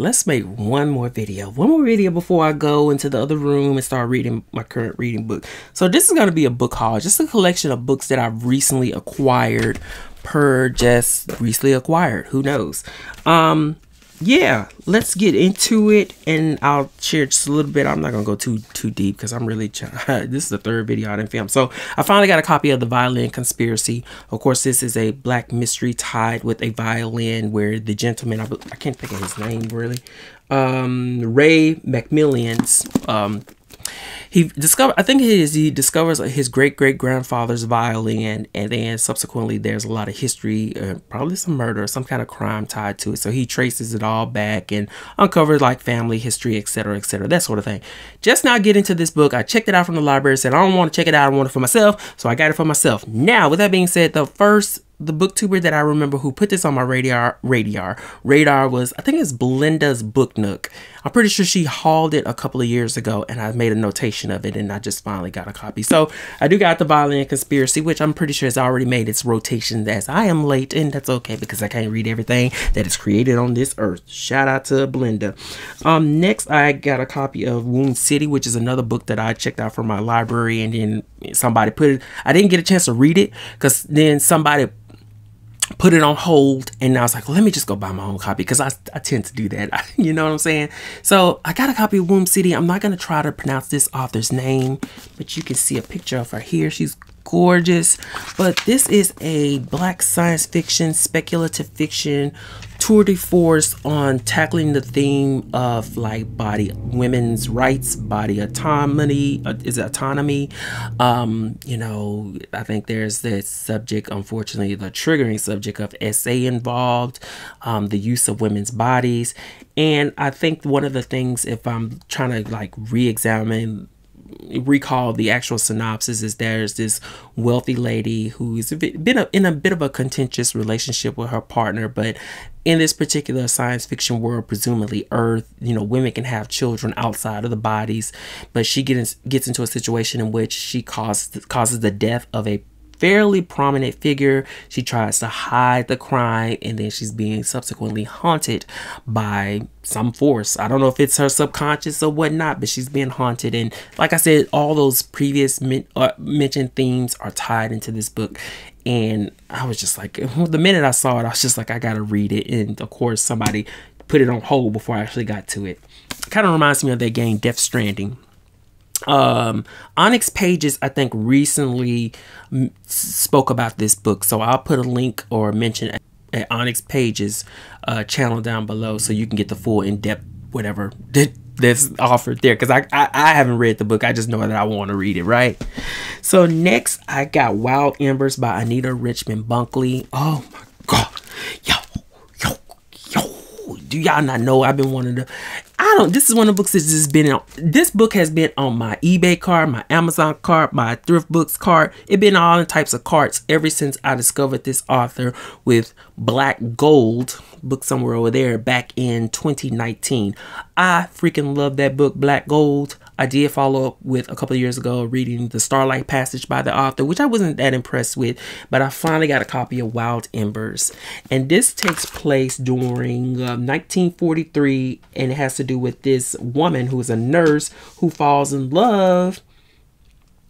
let's make one more video before I go into the other room and start reading my current reading book. So this is going to be a book haul, just a collection of books that I've recently acquired, who knows. Yeah, let's get into it, and I'll share just a little bit. I'm not gonna go too deep because I'm really trying. This is the third video I didn't film. So I finally got a copy of The Violin Conspiracy. Of course, this is a black mystery tied with a violin, where the gentleman, I can't think of his name really, Ray McMillan's, he discovers his great-great-grandfather's violin, and then subsequently there's a lot of history, probably some murder, some kind of crime tied to it. So he traces it all back and uncovers like family history, etc., that sort of thing. Just now get into this book. I checked it out from the library, said I don't want to check it out, I want it for myself, so I got it for myself. Now, with that being said, the booktuber that I remember who put this on my radar was, I think it's Belinda's Book Nook. I'm pretty sure she hauled it a couple of years ago, and I made a notation of it, and I just finally got a copy. So I do got The Violin Conspiracy, which I'm pretty sure has already made its rotation, as I am late, and that's okay because I can't read everything that is created on this earth. Shout out to Belinda. Next, I got a copy of Wound City, which is another book that I checked out from my library, and then somebody put it. I didn't get a chance to read it because then somebody put it on hold, and I was like, well, let me just go buy my own copy, because I tend to do that. You know what I'm saying? So I got a copy of Womb City. I'm not going to try to pronounce this author's name, but you can see a picture of her here. She's gorgeous. But this is a black science fiction, speculative fiction tour de force on tackling the theme of like women's rights, body autonomy, you know, I think there's this subject, unfortunately the triggering subject of SA involved, the use of women's bodies. And I think one of the things, if I'm trying to like recall the actual synopsis, is there's this wealthy lady who's been in a bit of a contentious relationship with her partner, but in this particular science fiction world, presumably Earth, you know, women can have children outside of the bodies, but she gets into a situation in which she causes the death of a fairly prominent figure. She tries to hide the crime, and then she's being subsequently haunted by some force. I don't know if it's her subconscious or whatnot, but she's being haunted. And like I said, all those previous mentioned themes are tied into this book. And I was just like, the minute I saw it, I was just like, I gotta read it. And of course, somebody put it on hold before I actually got to it. Kind of reminds me of that game Death Stranding. Onyx Pages, I think, recently spoke about this book, so I'll put a link or mention at Onyx Pages channel down below, so you can get the full in-depth whatever that's offered there, because I haven't read the book. I just know that I want to read it, right? So next I got Wild Embers by Anita Richmond Bunkley. Oh my god, yo, do y'all not know I've been wanting to, this is one of the books that's just been on, this book has been on my eBay cart, my Amazon cart, my Thrift Books cart. It's been all in types of carts ever since I discovered this author with Black Gold, book somewhere over there, back in 2019. I freaking love that book, Black Gold. I did follow up with a couple of years ago reading The Starlight Passage by the author, which I wasn't that impressed with, but I finally got a copy of Wild Embers. And this takes place during 1943, and it has to do with this woman who is a nurse who falls in love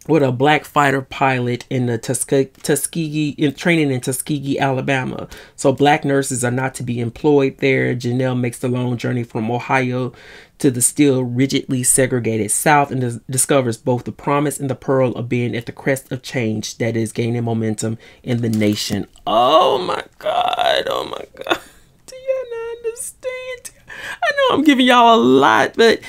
with a black fighter pilot in the training in Tuskegee, Alabama. So black nurses are not to be employed there. Janelle makes the long journey from Ohio to the still rigidly segregated South, and discovers both the promise and the peril of being at the crest of change that is gaining momentum in the nation. Oh my god, oh my god. Do y'all not understand? I know I'm giving y'all a lot, but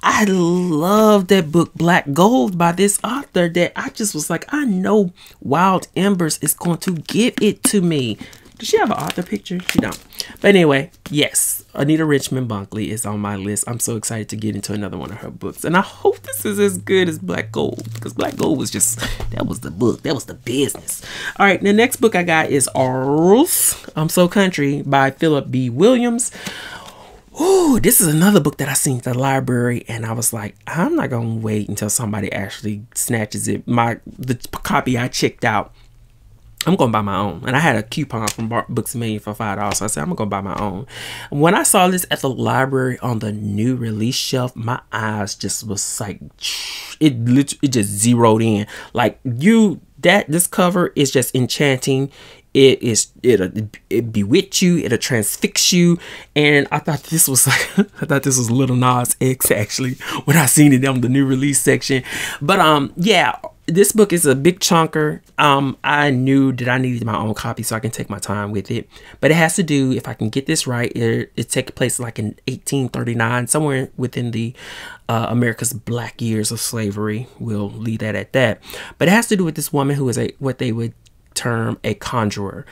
I love that book, Black Gold, by this author, that I just was like, I know Wild Embers is going to give it to me. Does she have an author picture? She don't. But anyway, yes, Anita Richmond Bunkley is on my list. I'm so excited to get into another one of her books. And I hope this is as good as Black Gold, because Black Gold was just, that was the book. That was the business. All right, the next book I got is Arls, I'm So Country by Phillip B. Williams. Ooh, this is another book that I seen at the library, and I was like, I'm not gonna wait until somebody actually snatches it. The copy I checked out I'm going to buy my own. And I had a coupon from Books A Million for $5. So I said, I'm going to buy my own. When I saw this at the library on the new release shelf, my eyes just was like, it just zeroed in. Like this cover is just enchanting. It bewitch you, it'll transfix you. And I thought this was like, I thought this was Little Nas X actually, when I seen it on the new release section. But yeah, this book is a big chunker. I knew that I needed my own copy so I can take my time with it. But it has to do, if I can get this right, it takes place like in 1839, somewhere within the America's black years of slavery. We'll leave that at that. But it has to do with this woman who is what they would term a conjurer.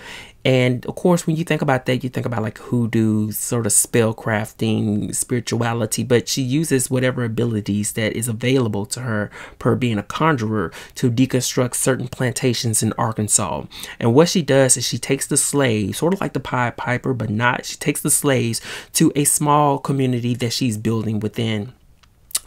And of course, when you think about that, you think about like hoodoo, sort of spell crafting, spirituality, but she uses whatever abilities that is available to her per being a conjurer to deconstruct certain plantations in Arkansas. And what she does is she takes the slaves, sort of like the Pied Piper, but not, she takes the slaves to a small community that she's building within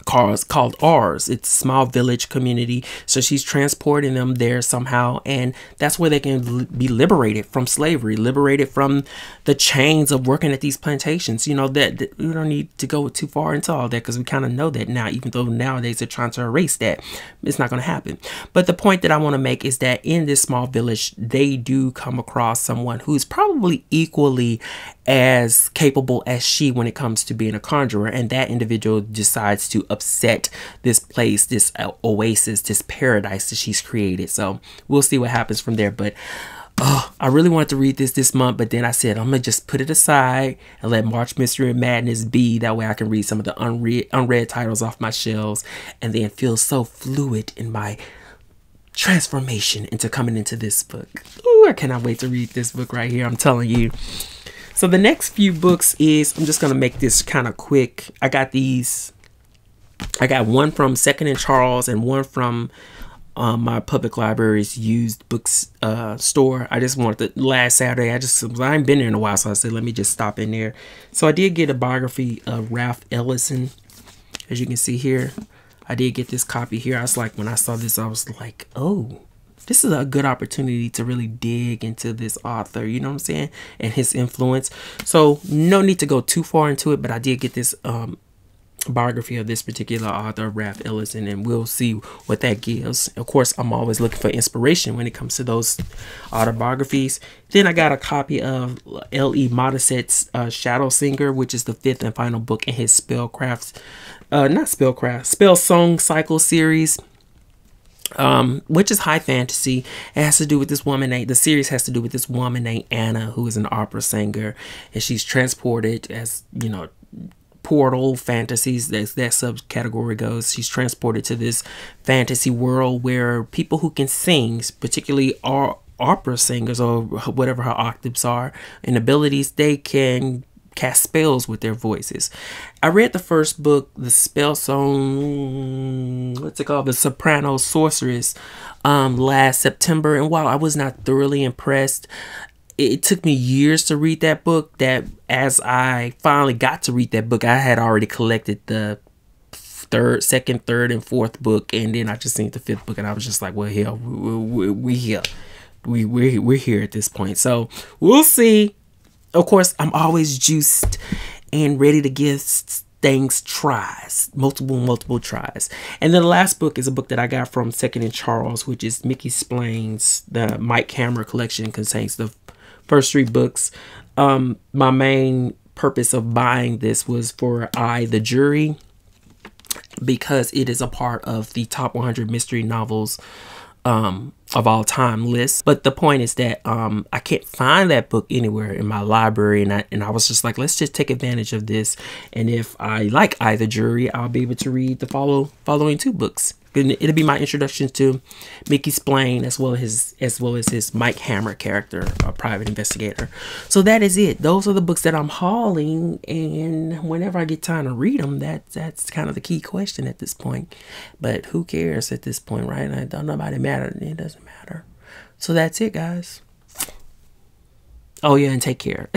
called ours. It's a small village community. So she's transporting them there somehow. And that's where they can be liberated from slavery, liberated from the chains of working at these plantations. You know, that we don't need to go too far into all that because we kind of know that now, even though nowadays they're trying to erase that. It's not going to happen. But the point that I want to make is that in this small village, they do come across someone who's probably equally as capable as she when it comes to being a conjurer, and that individual decides to upset this place, this oasis, this paradise that she's created. So we'll see what happens from there. But I really wanted to read this month, but then I said I'm gonna just put it aside and let March Mystery and Madness be. That way I can read some of the unread titles off my shelves and then feel so fluid in my transformation into coming into this book. Ooh, I cannot wait to read this book right here, I'm telling you. So the next few books is, I'm just going to make this kind of quick. I got one from Second and Charles and one from my public library's used books store. I just wanted last Saturday. I ain't been there in a while, so I said, let me just stop in there. So I did get a biography of Ralph Ellison. As you can see here, I did get this copy here. I was like, when I saw this, I was like, oh, this is a good opportunity to really dig into this author, you know what I'm saying, and his influence. So no need to go too far into it, but I did get this biography of this particular author, Ralph Ellison, and we'll see what that gives. Of course, I'm always looking for inspiration when it comes to those autobiographies. Then I got a copy of L.E. Modesitt's Shadowsinger, which is the 5th and final book in his Spell Song Cycle series. Which is high fantasy. It has to do with this woman the series has to do with this woman named Anna, who is an opera singer, and she's transported, as you know, portal fantasies, as that subcategory goes. She's transported to this fantasy world where people who can sing, particularly opera singers or whatever her octaves are and abilities, they can cast spells with their voices. I read the first book, the spell song, what's it called, The Soprano Sorceress, last September, and while I was not thoroughly impressed, it took me years to read that book. That as I finally got to read that book, I had already collected the second, third, and fourth book, and then I just seen the 5th book, and I was just like, well, hell, we're here. We're here at this point, so we'll see. Of course, I'm always juiced and ready to give things tries, multiple tries. And then the last book is a book that I got from Second and Charles, which is Mickey Splane's The Mike Hammer collection. Contains the first 3 books. My main purpose of buying this was for the Jury, because it is a part of the top 100 mystery novels of all time list. But the point is that I can't find that book anywhere in my library, and I was just like, let's just take advantage of this, and if I like The Jury, I'll be able to read the following 2 books. It'll be my introduction to Mickey Spillane, as well as his Mike Hammer character, a private investigator. So that is it. Those are the books that I'm hauling, and whenever I get time to read them, that's kind of the key question at this point. But who cares at this point, right? I don't nobody matter. It doesn't matter. So that's it, guys. Oh yeah, and take care.